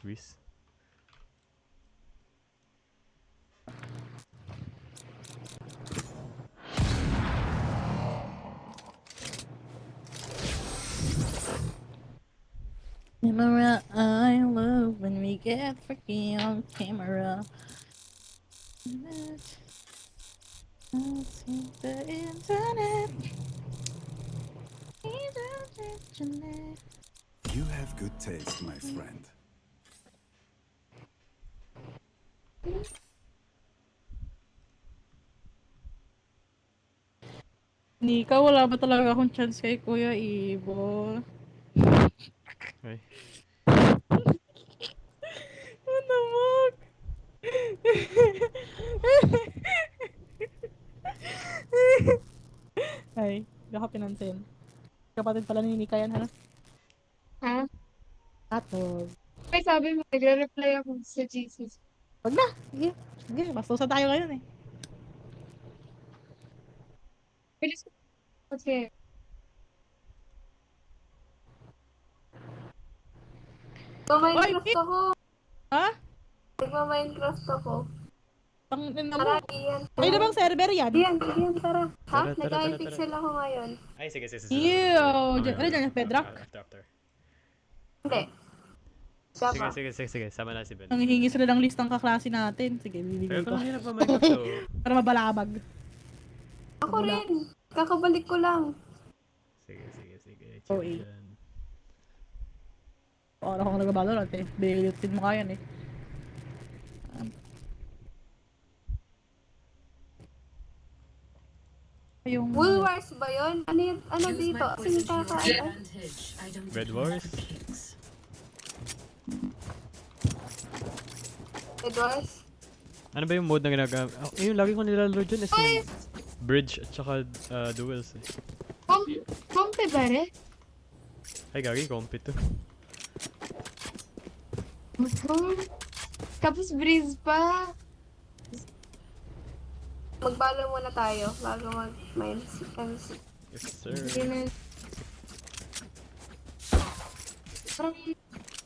Whis. Camera, I love when we get freaky on camera. Let's hit the internet. You have good taste, my friend. Nika, wala ba talaga akong chance kay Kuya Ibo? Ay. Ano mag? Ay, hindi ako pinansin. Kapatid pala ni Nika yan, ha? Ha? Atog. May sabi mo, nagre-reply ako sa Jesus. Wag na! Sige, sige, bastusan tayo ngayon eh. Bilis ko kasi. Nagma-Minecraft ako. Ha? Nagma-Minecraft ako. Tang ina mo. Tara, Ian. Ay na bang server yan? Ian, tara. Ha? Tara, tara, Nag-i-pixel ako ngayon. Ay, sige. Ew! Okay, Ano dyan, Pedrock? After. Hindi. Siya pa. Sige. Sama na si Ben. Nanghihingi sila ng list ng kaklase natin. Sige, bibigay Pero ko. kanina pa Minecraft to. Para mabalabag. Ako rin. Kakabalik ko lang. Sige. Oh, Chill eh. dyan. Para akong nag-Valorant eh. Bilitin mo kaya yan eh. Yung... Woolwars ba yun? Ano dito? Sino kakaano? Red Wars? Edwards? Ano ba yung mode na ginagamit? Yung lagi ko nilalaro dyan is yung bridge at saka duels eh. Kompe ba rin? Ay, gagi, compete to. Tapos breeze pa. Magbalo muna tayo bago mag-MC. Yes, sir. Hindi na.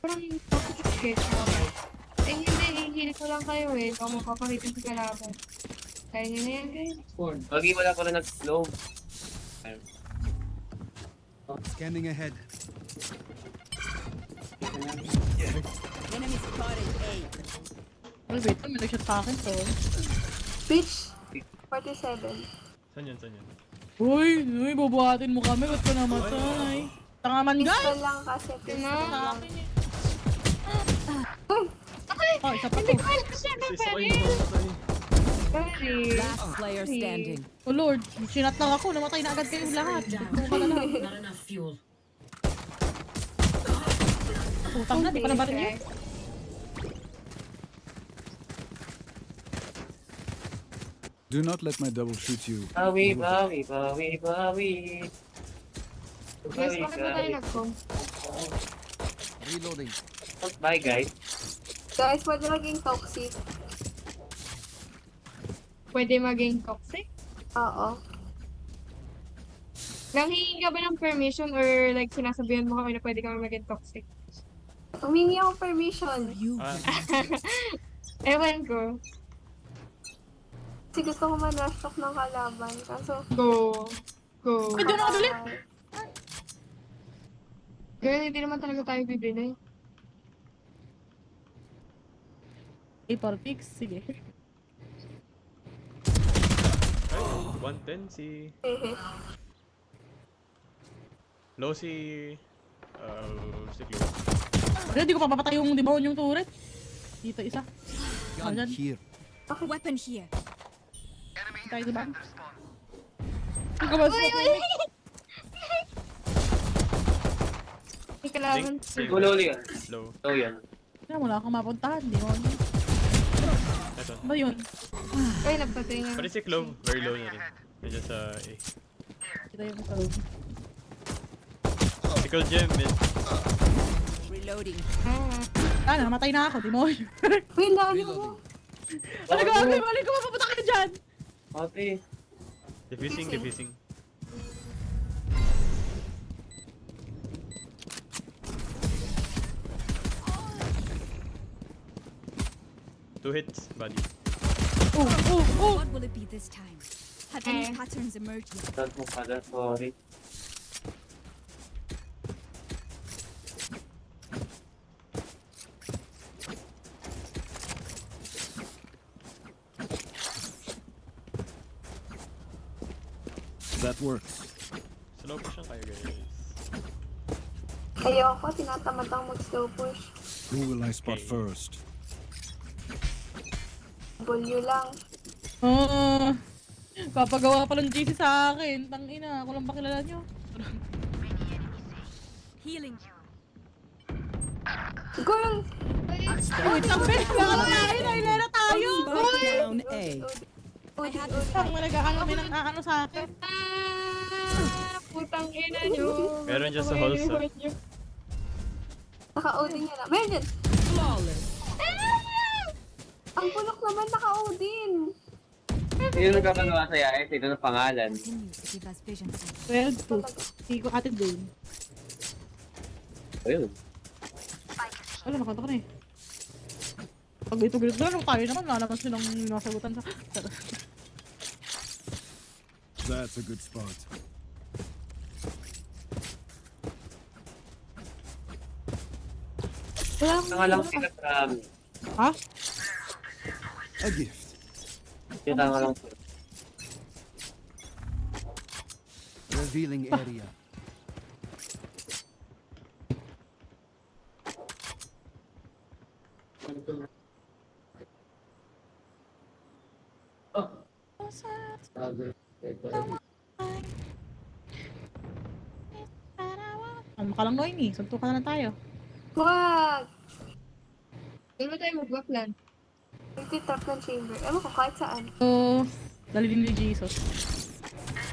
Parang sketch mo. Eh hindi, hihili ko lang kayo eh. Baka mapapakita sa kalaban. Kaya nyo na yan guys. Pagi wala pala nag-slow. Scanning ahead. Well, wait, may nag-shot sa akin to. Bitch! 47. Saan yan? Uy, bubuhatin mo kami. Ba't ka namatay? Tangaman guys! Pistol lang kasi. Pistol Ano? lang. Oh, isa pa to. Hindi ko alam siya na pa rin. Sorry. Last player standing. Oh lord, sinat lang ako. Namatay na agad kayong lahat. Ito ka na lang. Not enough fuel. Utang na, di pa nabarin yun. Do not let my double shoot you. Bawi. Guys, bakit ba tayo nag-com? Reloading. Bye guys. Guys, pwede maging toxic. Pwede maging toxic? Oo. Nanghihingi ka ba ng permission or like sinasabihan mo kami na pwede kami maging toxic? Humingi ako permission. Ah, Ewan ko. Kasi gusto ko man-rush talk ng kalaban. Kaso, Go. Go. Ay, doon ako dali. Girl, hindi naman talaga tayo bibili. A4 picks, sige. ay, 110 si... Low si... si Clo. Wala, di ko pa papatay yung demonyo yung turret. Dito isa. Gun Ayan. here. Weapon here. Tayo diba? Ang kabas mo. May kalaban. Low yan. Low. Low yan. Kaya wala akong mapuntahan, demonyo. Eto. Ano ba yun? Ay, napatay niya. Pati si Clove, very low na rin. Nandiyan sa A. Kita yung kalog. Si Cold Gem, mid. Reloading. Ah, Namatay na ako, demonyo. Uy, layo mo. Ano gagawin? Balik ko, mapupunta ka dyan! Ate. Defusing. 2 hits, body. What will it be this time? Have any patterns emerged yet? Don't mo pala, sorry. That works. Slow push lang kayo guys. Ayoko, tinatamad akong mag-slow push. Who will I spot Okay. first? W lang. Papagawa pa ng GC sa akin. Tangina, ako lang bakilala nyo. Healing. Girl! Wait lang, bitch! Nakala tayo! Nailera tayo! Spike down A. Udi. Ang malagahan kami ng aano sa akin. Putang ina nyo. Meron dyan sa halls, ah. Naka-Odin niya na. Meron dyan! Flawless. Ang bulok naman naka-Odin! Sino nagkakagawa sa Yaes? Ito na pangalan. Continue to give us vision. 12-2. Hindi ko atin din. Ayun. Wala, nakanta ko na eh. Pag ito ganito na, tayo naman, wala naman silang nasagutan sa... That's a good spot. Tanga lang sila from... Ha? A gift. Tanga lang sila. Revealing area. Ano ka lang Noemi? Suntukan na lang tayo. Wag! Doon na tayo mag-backland. Nagtitrap ng chamber. Ewan ko, kahit saan. So, dalilin ni Jesus.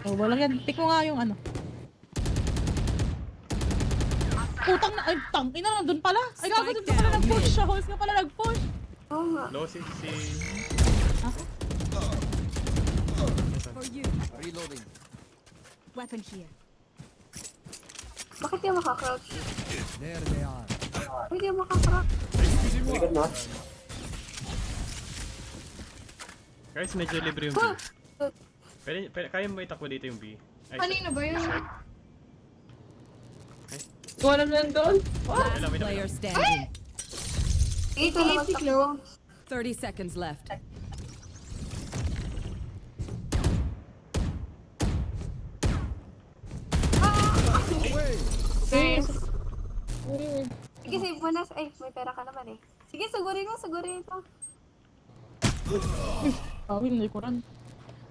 Oh, walang yan. Tik mo nga yung ano. Putang na, ay, tang, ina lang, dun pala. Ay, gago, dun ka pala nag-push. Sa holes ka pala nag-push. Oo nga. Low si... For you. Reloading. Weapon here. Bakit di makakrouch? There they are. Bakit di makakrouch? Likod mo. Guys, medyo libre yung B. Huh! Pwede, kaya mo itakbo dito yung B. Ay, Kanina ba yun? Wala na doon. Last wait lang. player standing. Ito na 80 glow. 30 seconds left. Guys, Sige, save mo na. Ay, may pera ka naman eh. Sige, sugurin mo, sugurin ito. Hindi ko rin.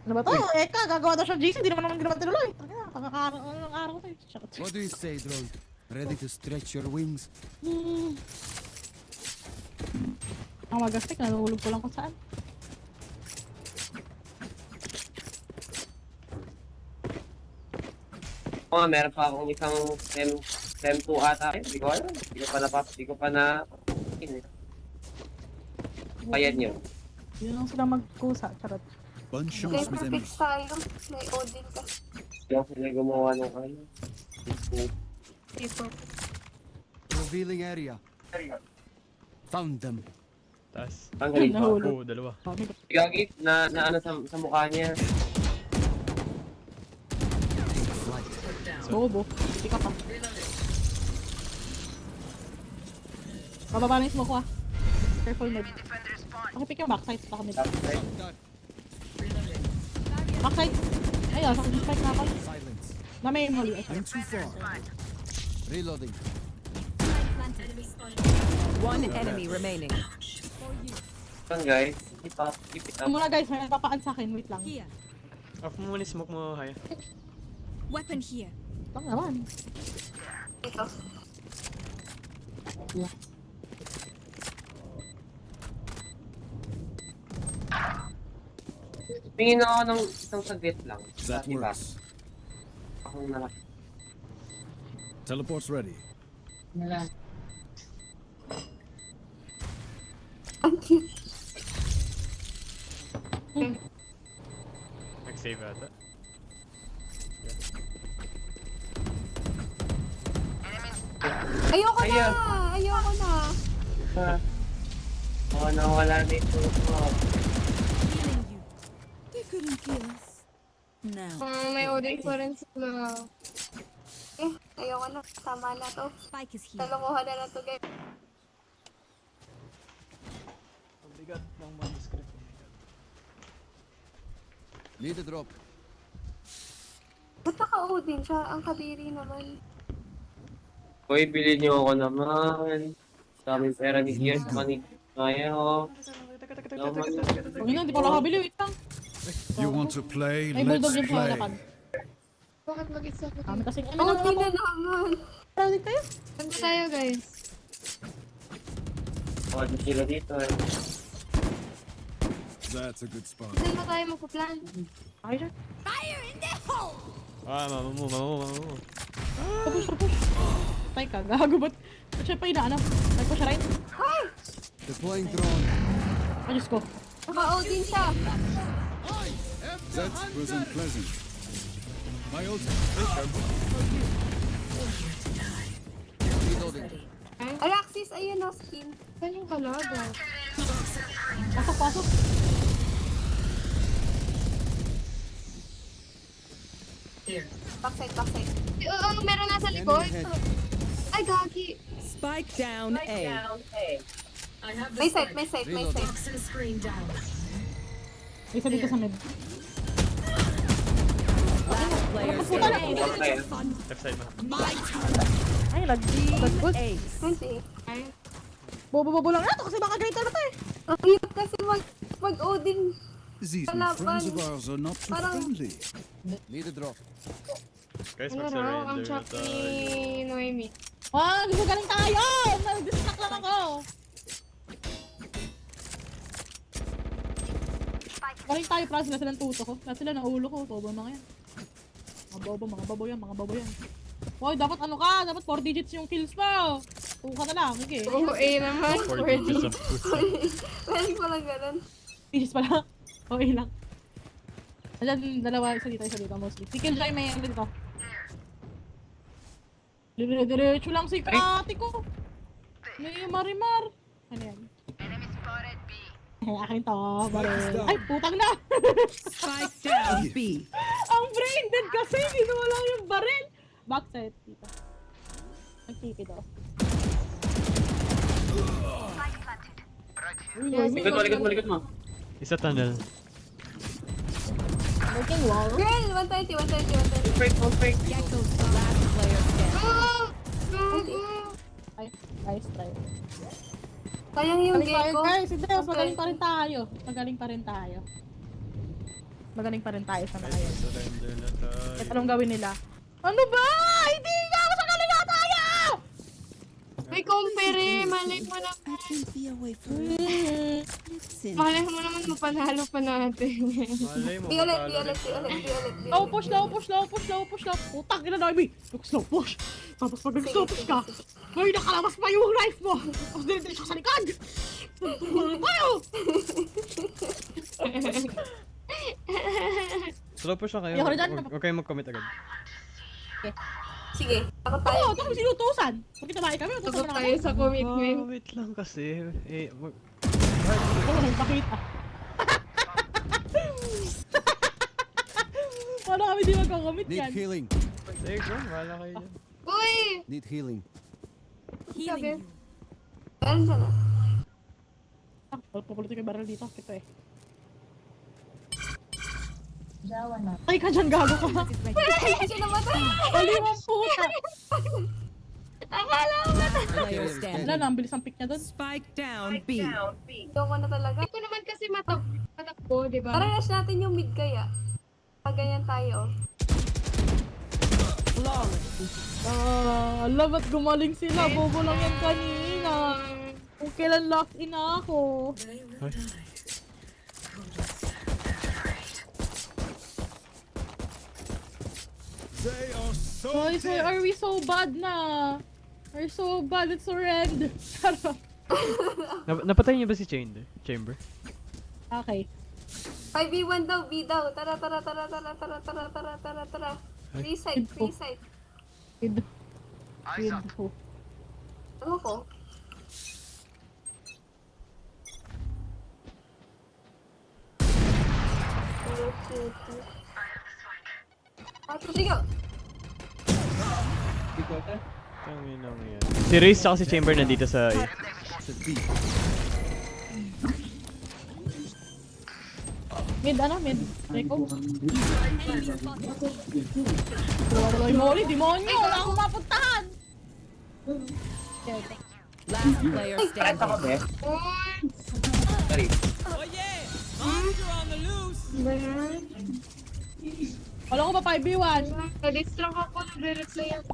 Ano ba to? Eka, gagawa daw siya ng GC. Hindi naman ginawa tinuloy. Pang-araw ko eh. Shut. What do you say, drone? Ready to stretch your wings? Ang magastik, nalulog ko lang kung saan. Oo, meron pa akong isang SEM 2 ata. Hindi ko alam. Hindi ko pa na... Payad niyo. Yun lang sila magkusa. Charot. Bunch Okay, shots with perfect enemies. tayo. May Odin ka. Hindi ako sila gumawa ng ano. tipo. Revealing area. Found them. Taas. Ang galing pa. Nahulog. Oo, dalawa. Kami ko. Gagi, na ano sa mukha niya. Bobo. Hindi ka pa. Bababa na yung smoke ko ah. Careful mid. Okay, pick yung backside. Baka mid. Backside. Ayun, sa spike na ako. Silence. Na may molly. Ay, sorry. I'm too far. Reloading. One enemy remaining. Yan guys, keep it up. Muna guys, may nagpapaan sa akin. Wait lang. Here. Off mo muna yung smoke mo, Haya. Weapon here. Lang naman. Ito. Tingin ako ng isang saglit lang. That Diba? works. Akong na... Teleport's ready. Ang cute. Nag-save ata. Ayoko na! Ayan. Ayoko na! Oo, nawala na yung tuto. Healing you. They couldn't kill us. Now. May Odin pa rin sila. Ayoko na. Tama na to. Spike is here. Nalokohan na to, guys. Ang bigat ng mga script. Need a drop. Ba't naka-Odin siya? Ang kadiri naman. Uy, bilhin niyo ako naman. Daming pera ni Gears, manig tayo. Huwag na, hindi pa ako nakabili. Wait lang. You want to play? May bulldog Let's yung sa play. harapan. Bakit mag-isa ko? Kami kasing ano Odin na na naman. Product tayo. Saan ba tayo, guys? O, di sila dito eh. That's a good spot. Saan ba tayo magpa-plan? Okay siya. Ah, mama mo. Push. Tay ka, gago ba't? Ba't siya pa inaanap? Nagpush right? Deploying drone. Ay, Diyos ko. Naka-Odin siya. That was unpleasant. My ult. Reloading. Araxis, ayun o, skin. Saan yung kalaban? Pasok. Backside. Meron nasa likod. Enemy ahead. Ay, gagi. Spike down A. May side. Reloading. Isa dito sa mid. Player Puta na. Huwag tayo. Left side mo. Ay, lagput. Ace. Hindi. Bobo lang na to kasi baka gaiter na to eh. Ang hirap kasi mag-Odin. These Wala friends pa. of ours are not too Parang- friendly. Need a drop. Guys, Ano raw? Ang mag-surrender na chat tayo. ni Noemi. Wag, galing tayo! Nag-distract lang ako. Galing tayo, para sila silang tuto ko. Lahat sila na ulo ko. Bobo mga yan. Mga bobo yan. Hoy, dapat ano ka? Dapat 4 digits yung kills pa. Tuka na lang, okay. Oo, naman. 4 digits of pussy. Pwede ko lang ganun. Digits pala. Okay lang. Andyan, dalawa, isa dito mostly. Si Killjoy may ano dito. Diretso lang si ate ko. May marimar. Ano yan? Ay, akin to, baril. Ay, putang na! Spike down B. Ang brain dead kasi, ginawa lang yung baril. Backside, dito. Nagtipid ako. Likod mo. Isa tunnel. Working wall. Girl, 120. Fake. Gecko's the last player standing. Ay, nice try. Sayang yung Magaling tayo gecko. guys, hindi, mas Okay. magaling pa rin tayo. Magaling pa rin tayo sa mga yun. Surrender na tayo. Kahit anong gawin nila. Ano ba? Hindi nga ako sa kanila tayo! May compare. Malay mo naman. Be away from Listen. Malay mo naman mapanalo pa natin. Malay mo, Di ulit. Slow push. Putang ina na, slow push. Tapos pag nag-slow push ka, may nakalabas pa yung knife mo. Tapos dinidiretso ka sa likod. Tayo! Slow push na kayo. Ayoko na dyan. Huwag kayong mag-commit agad. Sige, ako tayo. Oo, tapos sinutusan. Pag kinabahay kami, Sagot utusan na tayo kami. sa commitment. Wait lang kasi. Oo, pakita. Paano kami di magkakomit Need yan? healing. There you go, wala kayo dyan. Uy! Need healing. Healing you. Meron siya na. Pupulitin ko yung barrel dito. Ito eh. Ay ka dyan, gago ka. Ay, siya namatay. Baliwang puta. Akala ko na. Player Wala standing. na, ang bilis ang pick niya doon. Spike down B. Ayoko na talaga. Hindi ko naman kasi matakbo, di ba? Tara, rush natin yung mid kaya. Pag ganyan tayo. Alam at gumaling sila. Bobo lang yan kanina. Kung kailan lock in ako. They are so Guys, why are we so bad na? We're so bad at surrender. Charot. Napatay niyo ba si Chamber? Okay. 5v1 daw, B daw. Tara. Free side. Kid. Kid. Ano ko? Cute. Sige. Tangin lang yan. Si Raze tsaka si Chamber nandito sa A. The B. Mid. Rico. Tuloy mo ulit, demonyo! Wala akong mapuntahan! Last player Kahit ako, standing. be. Sorry. Wala ko pa 5v1. Na-distract ako, nagre-replay ako.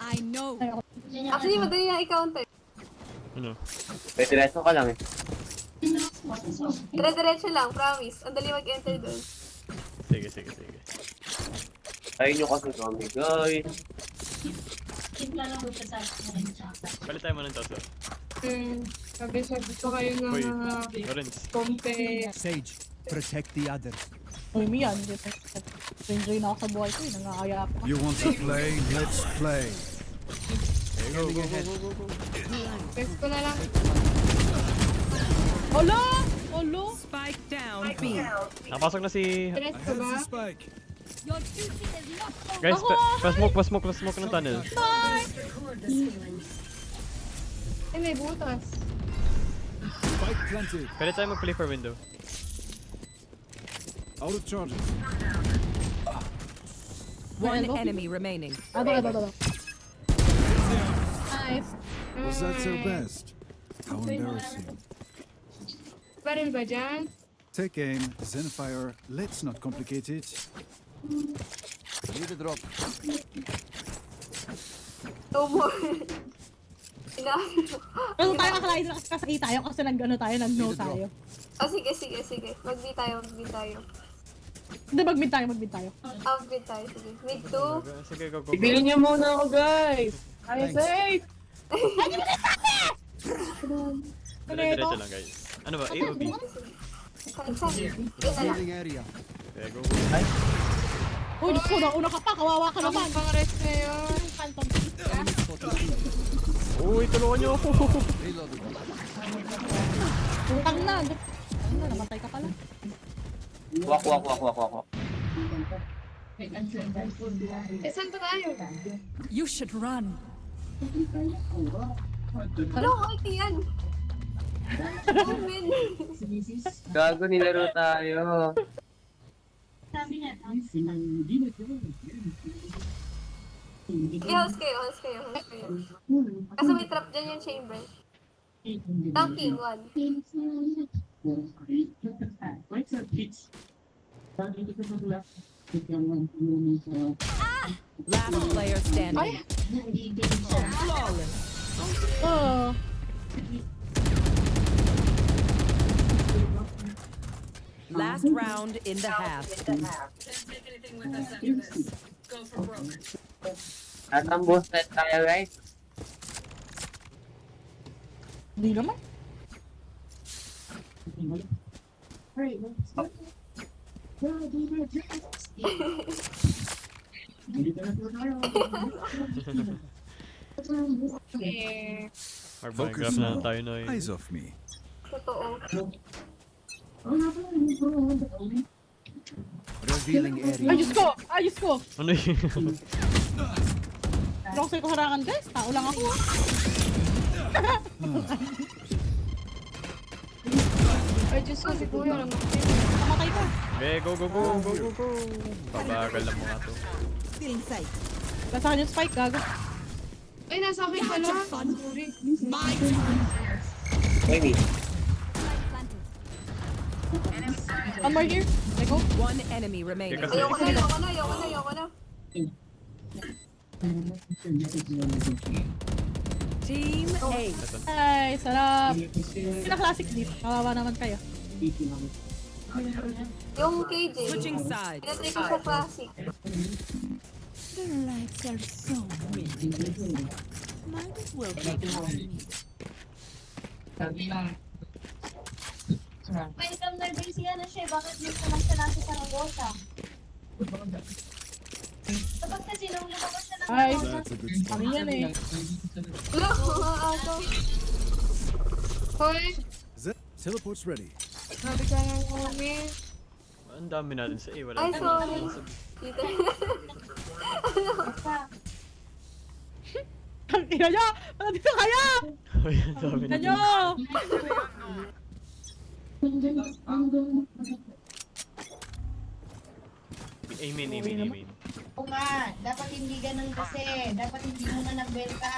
I know. Actually, madali na i-counter. Ano? Pwede resto ka lang eh. Dire-diretso lang, promise. Ang dali mag-enter doon. Sige. Tayo nyo kasi kami, guys. Palit tayo mo ng toso. Sabi ko kayo ng Uy, mga Lawrence. kompe. Sage, protect the others. Uy, Mian. Enjoy na ako sa buhay ko. Nangakaya pa. You want to play? Let's play. Go. Best ko na lang. Olo! Spike down B. Nakapasok na si... Stress I ko have ba? the spike. Your duty is not over. Guys, pa-smoke ng tunnel. Eh, may butas. Spike planted. Pwede tayo mag-play for window. Out of charges. One enemy remaining. Ado. Nice. Was that so best? How embarrassing. Baril ba dyan? Take aim, Zenfire. Let's not complicate it. Need a drop. No more. Pero tayo akalain na kasi tayo kasi nag-no tayo. Oh, sige. Mag-B tayo. Hindi, mag-mid tayo. Mag-B tayo, sige. Mid 2. Sige, go. Ibilin nyo muna ako, guys. I'm safe. Diretso lang, guys. Ano ba? A o B? Healing area. Okay, go. Uy, Diyos ko, nauna ka pa. Kawawa ka naman. Pang rest ngayon. Phantom. Enemy spotted B. Uy, tulungan nyo ako. Reloading. Utang na. Namatay ka pala. Wak. Eh, saan pa tayo? You should run. Ano, ulti yan? Open. Gago, nilaro tayo. I-house kayo. Kasi may trap dyan yung chamber. Tanking, 1. Last player standing. Flawless. Oh. Last round in the half. At ang boosted tayo, guys. Hindi naman. Eh, Mag-graph na tayo na Eyes off me. Totoo. Revealing area. Ayos ko. Ano yun? Pero ko harangan guys. Tao lang ako. ay, Diyos ko, si Kuya. Namatay ka. Okay, go. Babagal lang mga to. Nasa kanya yung spike, gago. Ay, nasa akin pala. Sorry. Maybe. One more here. Let go. One enemy remaining. Kasi Ayoko na. Team A. Ay, sarap. Pina-classic dito. Kawawa naman kayo. Yung KJ. Switching sides. Pinatry ko sa classic. The lights are so pretty. Might as well take it on me. May ikam na busy siya. Bakit gusto lang siya natin sa Rosa? Ay, That's a good kami spot. yan eh. Wala, ako. Hoy, Teleport's ready. sabi ka ng kami. Ang dami natin sa A. Wala Ay, na. sorry. Dito. Ang ina niya! Wala dito kaya! Ay, ang dami Ina natin. niyo! Amen. Oo nga, dapat hindi ganun kasi. Dapat hindi mo na nagbenta.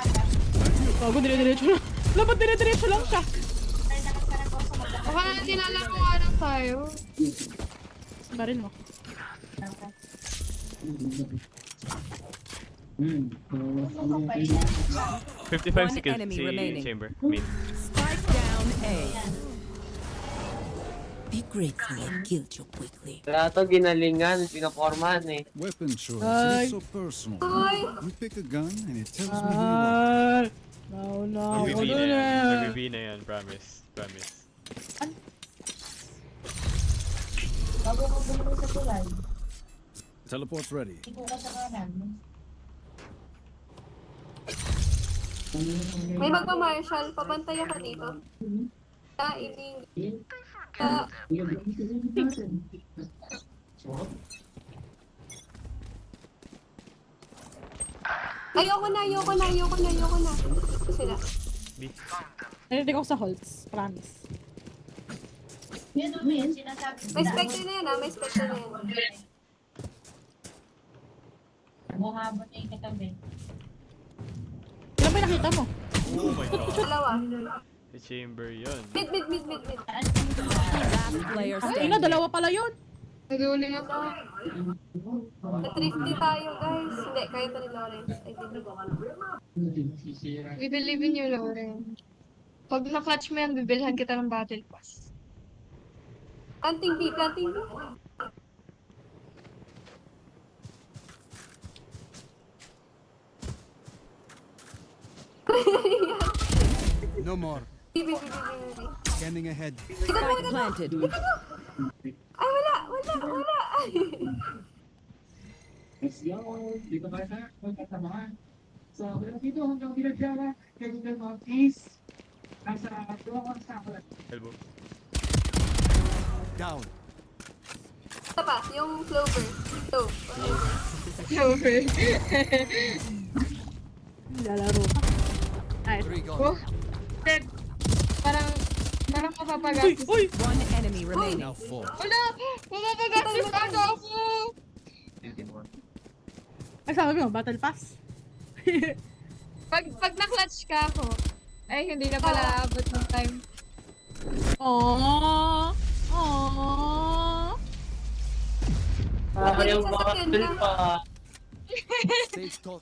Bago, dire-diretso lang. Dapat dire-diretso lang siya. Baka na nilalaro nga lang tayo. Baril mo. One 55 seconds enemy si remaining. Chamber. Main. Spike down A. Be grateful I killed you quickly. Wala to, ginalingan, pinapormahan eh. Weapon choice Ay. is so personal. Ay. You pick a gun and it tells me who you are. Ay! No. Mag-BB Ano na yan. na? Mag-BB na yan. Promise. Bago ka bumulong sa tulay, Teleport's ready. iko ka sa kanan. May magpa-marshal. Papantay ako dito. Ining. Ayoko na. Sila. Narinig ako sa Holtz. Promise. Yan o, yan sinasabi. May spectre na yan may spectre na yan. Buhabot na yung katabi. Kailan ba yung nakita mo? Oh my god. Dalawa. Si Chamber yun. Mid. Last player Ay, ina, standing. dalawa pala yun. Naguling ako. Na-thrifty tayo, guys. Hindi, kaya to ni Lawrence. I believe. We believe in you, Lauren. Pag na-clutch mo yan, bibilhan kita ng battle pass. Planting B. No more. B. Scanning ahead. Spike planted. Ay, wala. Elbow. Down. Ito pa, yung clover. Over. Lalaro ka. Ay. 3 gone. Oh, Ted, parang mapapagastos. Uy! One enemy remaining. Now 4. Wala! Mapapagastos ako ako! Ay, sabi mo, battle pass? Pag na-clutch ka ako, ay hindi na pala abot ng time. Aww! Ayaw Sasakyan makapil ka. pa. Stay taut.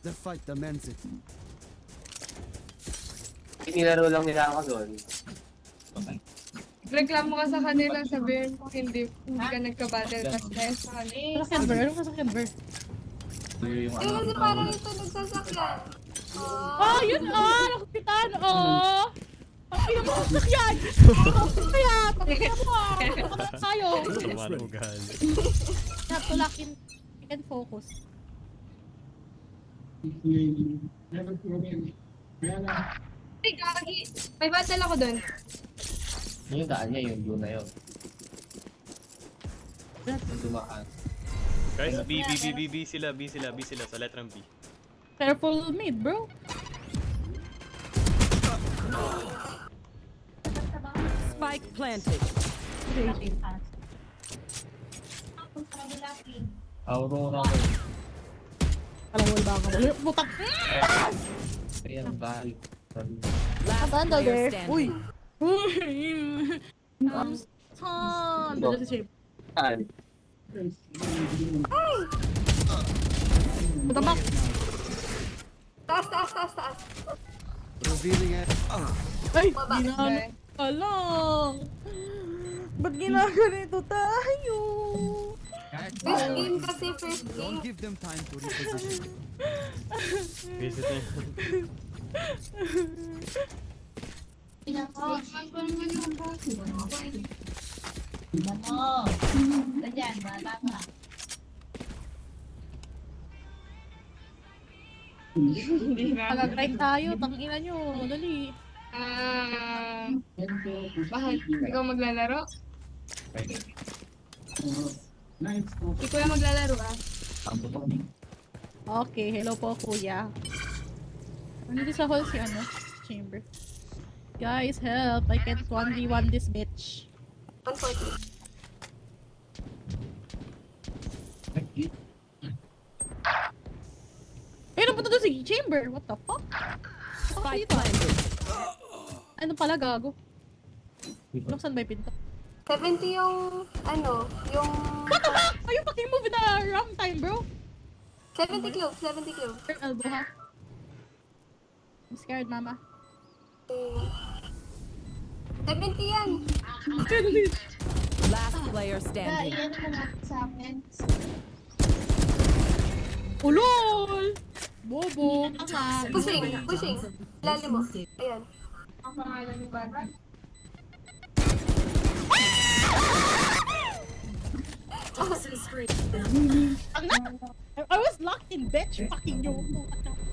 The fight demands it. Inilaro lang nila ako doon. Reklamo ka sa kanila, sabihin ko hindi ka nagka-battle pass dahil sa kanila. Sasakyan ba? Anong sasakyan ba? Eh, kasi parang ito nagsasakyan. Oh, yun! Nakapitan! Ang pinag-sasakyan! Kaya, pagkaya mo Pagkaya tayo! Tuman ugal. You have to lock in and focus. Ay, gagi! May battle ako doon. Yung daan niya, yung blue na yun. Yung dumaan. Guys, B sila sa letrang B. Careful mid, bro. Spike planted. Aurora ko. Alam mo ba ako? Putak! Ayan, bahal. Last player standing. Uy! Son! Dala si Shape. Saan? Matabak! Taas. Revealing it. Ay! Baba. Ginano ka lang! Ba't ginaganito tayo? First game kasi, first Don't game. give them time to reposition. Visit na yun. Ano? Ganyan, bata ka. Mag-grind tayo, tangina nyo. Dali. Bakit? Ikaw maglalaro? Ikaw lang maglalaro Okay, hello po kuya. Nandito sa hall si chamber. Guys, help. I can't 1v1 this bitch. 140. Ayun, napunta doon si chamber. What the fuck? Spike planted. Ano pala, gago? Buksan ba yung pinto? 70 yung, yung... What the fuck? Are you fucking moving the wrong time, bro? 70 clove, 70 clove. Turn elbow, ha? I'm scared, mama. 70 yan. Last player standing. Iyan mo natin sa akin. Ulol! Bobo! Pushing. Lalim mo. Ayan. Ang pangalan ni Bata. I was locked in bitch. Fucking yo.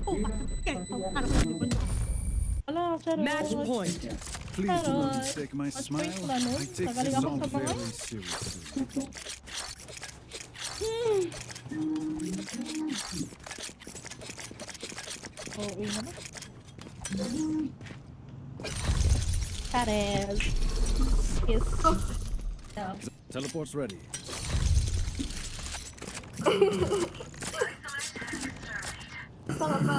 Oh, okay. Wala, charot. Match point. Please do not mistake my What's smile. going on, I take Tagaling this ako song sa mga- very seriously. Oh, uy naman. Charez. Kiss. Teleport's ready. Saka pa.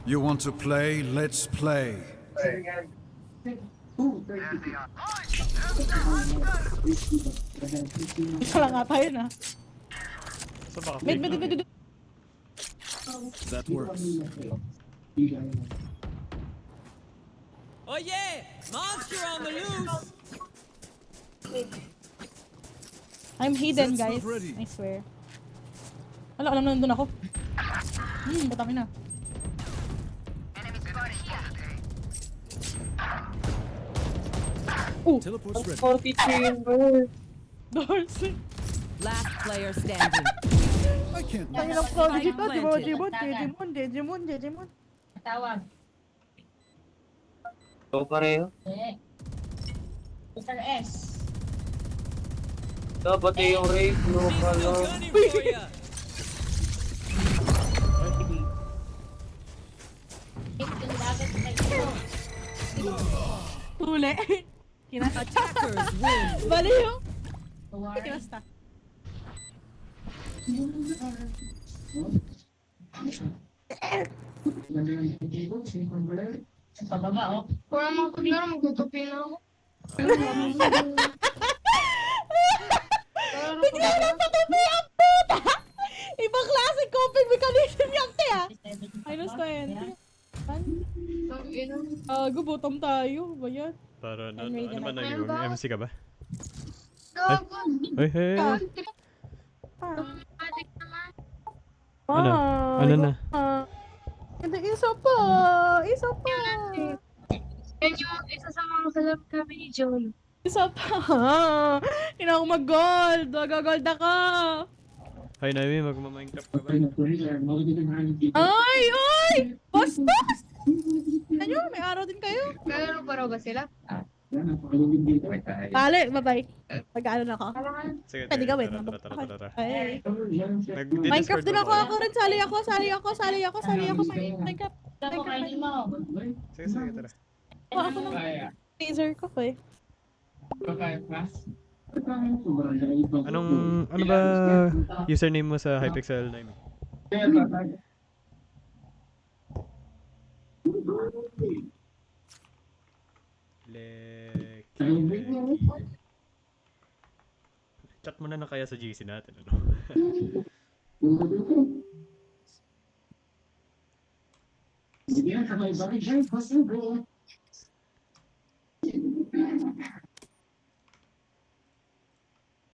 You want to play? Let's play. Isa lang ata yun, ha? Saan ba ka? Mid. That works. Oh yeah! Monster on the loose! I'm hidden, That's guys. not ready. I swear. Alam na nandun ako. Putangin na. Teleport's ready. 40 chamber. Doors. Last player standing. I can't. Tangin ang prodigy to. Digimon. Tawag. Ito pareho. Mr. S. Dapat yung raid, no pala. Ito dapat kayo. Huli. Kinasta. Attackers win. Baliw. War. Kinasta. Sa pababa, oh. Kung naman paglaro, magtutupi na ako. Bigla lang patuloy ang puta! Ibang klase coping mechanism yung te, ha? Minus 20. Gubutom tayo. Ba yan? Para I'm ready ano na. man na yun? MC ka ba? Gago. Hey, hey. Automatic naman. Ano? Ano na? Hindi, isa pa. Yan yung isa sa mga kalab kami ni John. Isa pa. Hindi na ako mag-gold. Mag-gold ako. Hi, Naomi. Magma-Minecraft ka ba? Ay! Boss! Ano? May araw din kayo? Kalaro pa raw ba sila? Pali, bye-bye. Mag-ano na ako. Sige, Pwede gawin. tara. Ay. Nag-Discord Minecraft din ba ako. kayo? Ako rin. Sali ako. Minecraft. Dapat kainin mo. Sige, tara. Ako ng laser ko eh. Ano ba username mo sa Hypixel, Naomi? Chat mo na kaya sa GC natin, ano? Sige, kamay bakit siya possible?